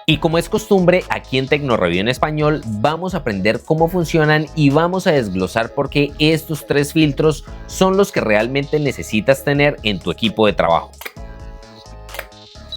Y como es costumbre, aquí en TecnoReview en español vamos a aprender cómo funcionan y vamos a desglosar por qué estos tres filtros son los que realmente necesitas tener en tu equipo de trabajo.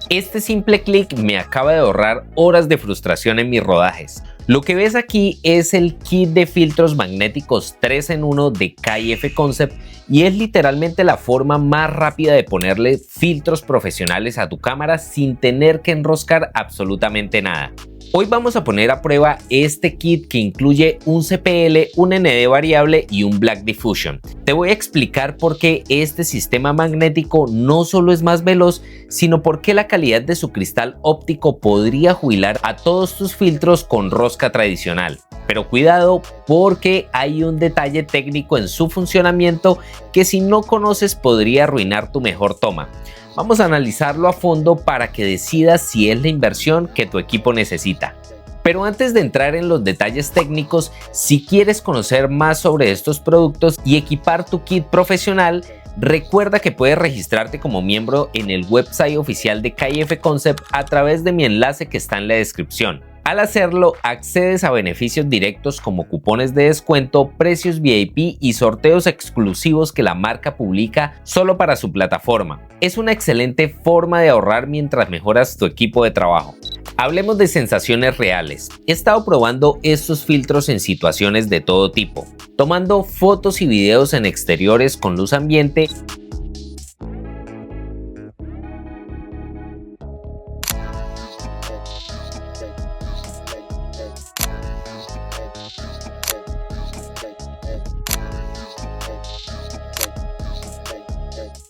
Este simple clic me acaba de ahorrar horas de frustración en mis rodajes. Lo que ves aquí es el kit de filtros magnéticos 3 en 1 de KF Concept y es literalmente la forma más rápida de ponerle filtros profesionales a tu cámara sin tener que enroscar absolutamente nada. Hoy vamos a poner a prueba este kit que incluye un CPL, un ND variable y un Black Diffusion. Te voy a explicar por qué este sistema magnético no solo es más veloz, sino por qué la calidad de su cristal óptico podría jubilar a todos tus filtros con rosca tradicional. Pero cuidado, porque hay un detalle técnico en su funcionamiento que si no conoces podría arruinar tu mejor toma. Vamos a analizarlo a fondo para que decidas si es la inversión que tu equipo necesita. Pero antes de entrar en los detalles técnicos, si quieres conocer más sobre estos productos y equipar tu kit profesional, recuerda que puedes registrarte como miembro en el website oficial de KF Concept a través de mi enlace que está en la descripción. Al hacerlo, accedes a beneficios directos como cupones de descuento, precios VIP y sorteos exclusivos que la marca publica solo para su plataforma. Es una excelente forma de ahorrar mientras mejoras tu equipo de trabajo. Hablemos de sensaciones reales. He estado probando estos filtros en situaciones de todo tipo, tomando fotos y videos en exteriores con luz ambiente,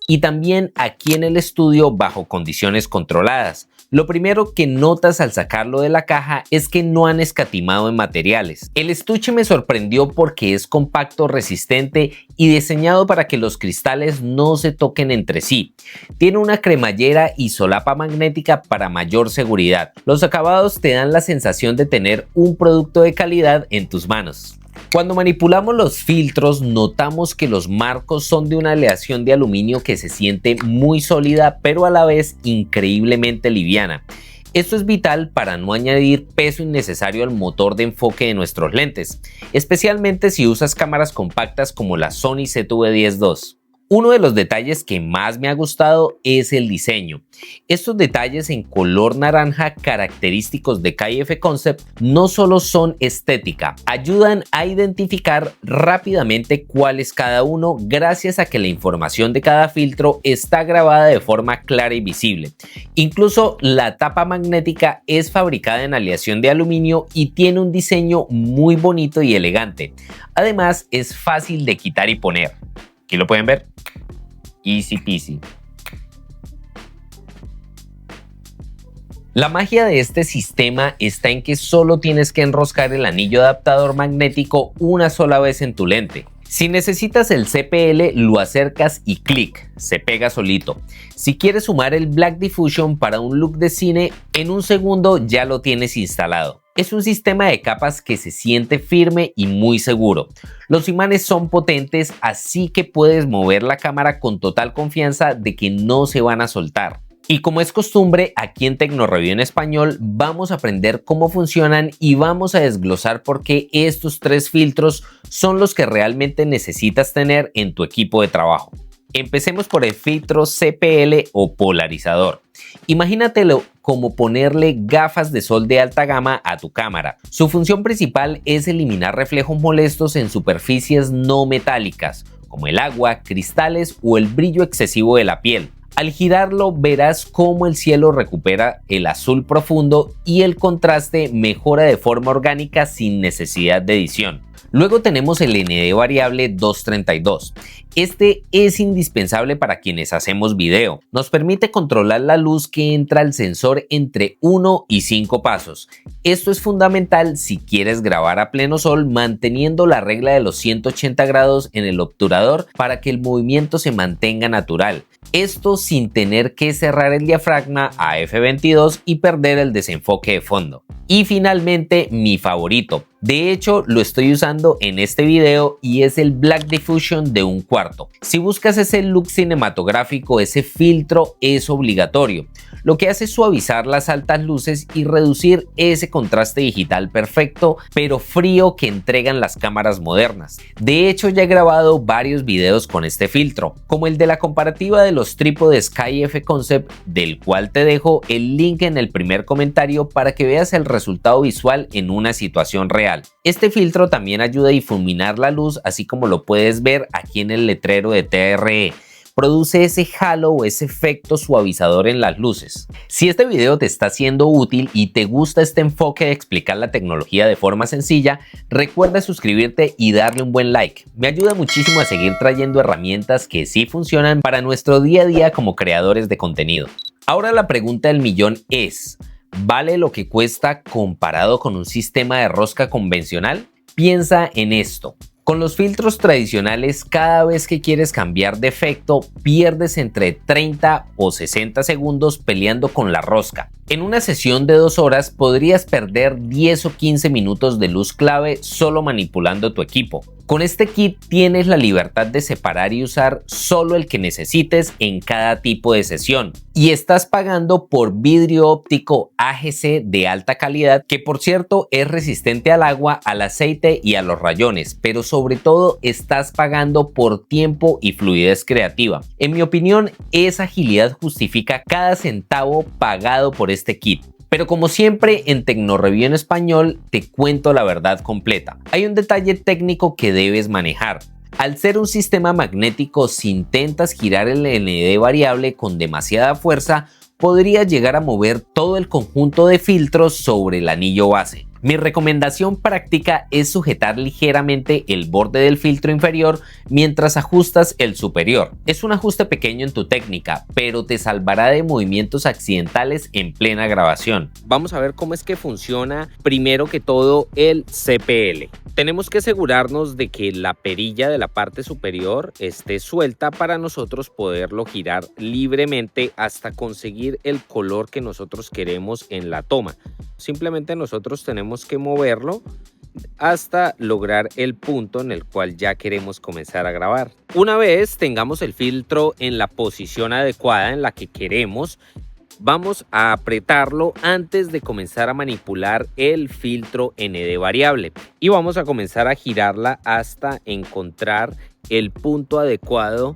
y también aquí en el estudio bajo condiciones controladas. Lo primero que notas al sacarlo de la caja es que no han escatimado en materiales. El estuche me sorprendió porque es compacto, resistente y diseñado para que los cristales no se toquen entre sí. Tiene una cremallera y solapa magnética para mayor seguridad. Los acabados te dan la sensación de tener un producto de calidad en tus manos. Cuando manipulamos los filtros, notamos que los marcos son de una aleación de aluminio que se siente muy sólida, pero a la vez increíblemente liviana. Esto es vital para no añadir peso innecesario al motor de enfoque de nuestros lentes, especialmente si usas cámaras compactas como la Sony ZV-10 II. Uno de los detalles que más me ha gustado es el diseño. Estos detalles en color naranja característicos de KF Concept no solo son estética, ayudan a identificar rápidamente cuál es cada uno gracias a que la información de cada filtro está grabada de forma clara y visible. Incluso la tapa magnética es fabricada en aleación de aluminio y tiene un diseño muy bonito y elegante. Además, es fácil de quitar y poner. Aquí lo pueden ver. Easy peasy. La magia de este sistema está en que solo tienes que enroscar el anillo adaptador magnético una sola vez en tu lente. Si necesitas el CPL, lo acercas y clic, se pega solito. Si quieres sumar el Black Diffusion para un look de cine, en un segundo ya lo tienes instalado. Es un sistema de capas que se siente firme y muy seguro. Los imanes son potentes, así que puedes mover la cámara con total confianza de que no se van a soltar. Y como es costumbre, aquí en TecnoReview en español vamos a aprender cómo funcionan y vamos a desglosar por qué estos tres filtros son los que realmente necesitas tener en tu equipo de trabajo. Empecemos por el filtro CPL o polarizador. Imagínatelo como ponerle gafas de sol de alta gama a tu cámara. Su función principal es eliminar reflejos molestos en superficies no metálicas, como el agua, cristales o el brillo excesivo de la piel. Al girarlo verás cómo el cielo recupera el azul profundo y el contraste mejora de forma orgánica sin necesidad de edición. Luego tenemos el ND variable 232. Este es indispensable para quienes hacemos video. Nos permite controlar la luz que entra al sensor entre 1 y 5 pasos. Esto es fundamental si quieres grabar a pleno sol manteniendo la regla de los 180 grados en el obturador para que el movimiento se mantenga natural. Esto sin tener que cerrar el diafragma a f22 y perder el desenfoque de fondo. Y finalmente, mi favorito, De hecho, lo estoy usando en este video y es el Black Diffusion de 1/4. Si buscas ese look cinematográfico, ese filtro es obligatorio. Lo que hace es suavizar las altas luces y reducir ese contraste digital perfecto, pero frío que entregan las cámaras modernas. De hecho, ya he grabado varios videos con este filtro, como el de la comparativa de los trípodes Sky-F Concept, del cual te dejo el link en el primer comentario para que veas el resultado visual en una situación real. Este filtro también ayuda a difuminar la luz, así como lo puedes ver aquí en el letrero de TRE. Produce ese halo o ese efecto suavizador en las luces. Si este video te está siendo útil y te gusta este enfoque de explicar la tecnología de forma sencilla, recuerda suscribirte y darle un buen like. Me ayuda muchísimo a seguir trayendo herramientas que sí funcionan para nuestro día a día como creadores de contenido. Ahora la pregunta del millón es: ¿vale lo que cuesta comparado con un sistema de rosca convencional? Piensa en esto. Con los filtros tradicionales, cada vez que quieres cambiar de efecto, pierdes entre 30 o 60 segundos peleando con la rosca. En una sesión de 2 horas podrías perder 10 o 15 minutos de luz clave solo manipulando tu equipo. Con este kit tienes la libertad de separar y usar solo el que necesites en cada tipo de sesión. Y estás pagando por vidrio óptico AGC de alta calidad, que por cierto es resistente al agua, al aceite y a los rayones, pero sobre todo estás pagando por tiempo y fluidez creativa. En mi opinión, esa agilidad justifica cada centavo pagado por este kit. Pero como siempre en TecnoReview en español te cuento la verdad completa. Hay un detalle técnico que debes manejar. Al ser un sistema magnético, si intentas girar el ND variable con demasiada fuerza, podrías llegar a mover todo el conjunto de filtros sobre el anillo base. Mi recomendación práctica es sujetar ligeramente el borde del filtro inferior mientras ajustas el superior. Es un ajuste pequeño en tu técnica, pero te salvará de movimientos accidentales en plena grabación. Vamos a ver cómo es que funciona primero que todo el CPL. Tenemos que asegurarnos de que la perilla de la parte superior esté suelta para nosotros poderlo girar libremente hasta conseguir el color que nosotros queremos en la toma. Simplemente nosotros tenemos que moverlo hasta lograr el punto en el cual ya queremos comenzar a grabar. Una vez tengamos el filtro en la posición adecuada en la que queremos, vamos a apretarlo antes de comenzar a manipular el filtro ND variable y vamos a comenzar a girarla hasta encontrar el punto adecuado .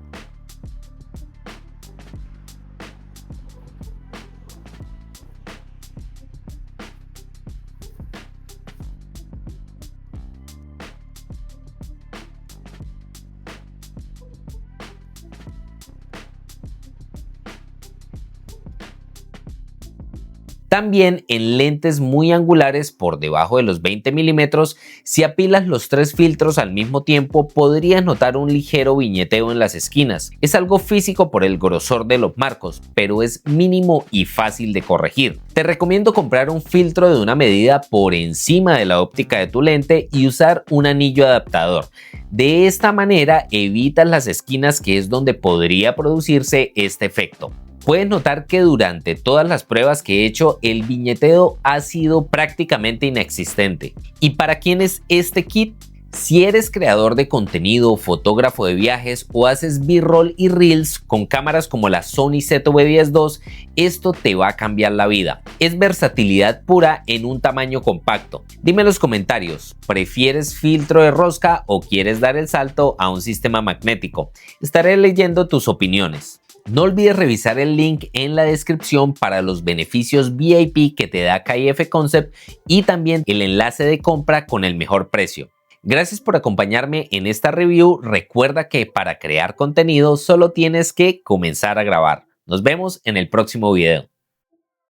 También en lentes muy angulares por debajo de los 20 milímetros, si apilas los 3 filtros al mismo tiempo, podrías notar un ligero viñeteo en las esquinas. Es algo físico por el grosor de los marcos, pero es mínimo y fácil de corregir. Te recomiendo comprar un filtro de una medida por encima de la óptica de tu lente y usar un anillo adaptador. De esta manera evitas las esquinas, que es donde podría producirse este efecto. Puedes notar que durante todas las pruebas que he hecho, el viñeteo ha sido prácticamente inexistente. ¿Y para quién es este kit? Si eres creador de contenido, fotógrafo de viajes o haces B-roll y reels con cámaras como la Sony ZV-10 II, esto te va a cambiar la vida. Es versatilidad pura en un tamaño compacto. Dime en los comentarios, ¿prefieres filtro de rosca o quieres dar el salto a un sistema magnético? Estaré leyendo tus opiniones. No olvides revisar el link en la descripción para los beneficios VIP que te da Sky-F Concept y también el enlace de compra con el mejor precio. Gracias por acompañarme en esta review. Recuerda que para crear contenido solo tienes que comenzar a grabar. Nos vemos en el próximo video.